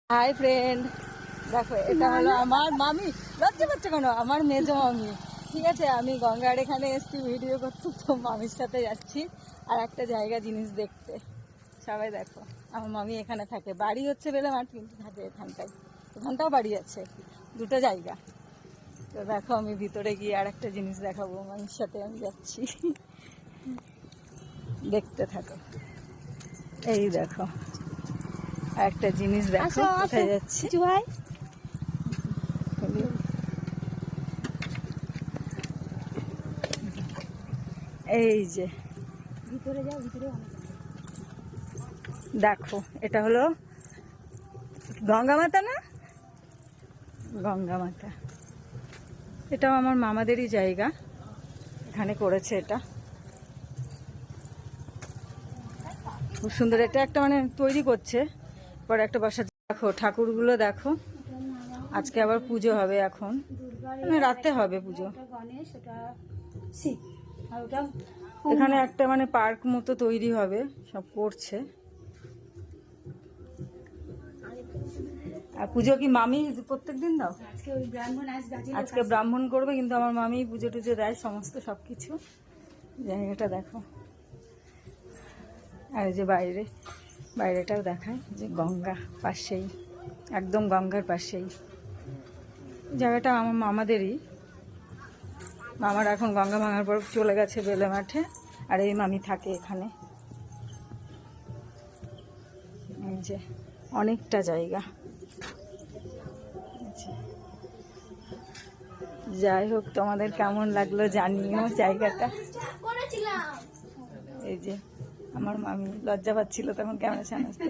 Hi friend, দেখো এটা হলো আমার মামি। লজ্জা পাচ্ছে কেন? আমার মেজো মামি। ঠিক আছে, আমি গঙ্গার এখানে এসছি ভিডিও করতে, তো মামির সাথে যাচ্ছি আর একটা জায়গা জিনিস দেখতে। সবাই দেখো, আমার মামি এখানে থাকে, বাড়ি হচ্ছে বেলেমাঠ, কিন্তু থাকে এখানটায়। এখানটাও বাড়ি আছে, দুটো জায়গা। তো দেখো, আমি ভিতরে গিয়ে আর একটা জিনিস দেখাবো, মামির সাথে আমি যাচ্ছি। দেখতে থাকো। এই দেখো একটা জিনিস দেখো, কোথায় যাচ্ছি। এই যে ভিতরে যাও, ভিতরে দেখো, এটা হলো গঙ্গা মাতা না? গঙ্গা মাতা। এটাও আমার মামাদেরই জায়গা, এখানে করেছে এটা। খুব সুন্দর, এটা একটা মানে তৈরি করছে, পরে একটা বাসা। দেখো ঠাকুরগুলো দেখো, আজকে আবার পুজো হবে, এখন মানে রাতে হবে পুজো। এখানে একটা মানে পার্ক মতো তৈরি হবে, সব করছে। আর পুজো কি মামি প্রত্যেকদিন দাও? আজকে ব্রাহ্মণ করবে, কিন্তু আমার মামি পুজো টুজো দেয় সমস্ত সবকিছু। জায়গাটা দেখো, আর এই যে বাইরেটাও দেখায়, যে গঙ্গা পাশেই, একদম গঙ্গার পাশেই জায়গাটা। আমার মামাদেরই, মামারা এখন গঙ্গা ভাঙার পর চলে গেছে বেলে মাঠে, আর এই মামি থাকে এখানে। এই যে অনেকটা জায়গা। যাই হোক, তোমাদের কেমন লাগলো জানিও জায়গাটা। এই যে আমার মামি লজ্জা পাচ্ছিল তখন ক্যামেরার সামনে আসতে।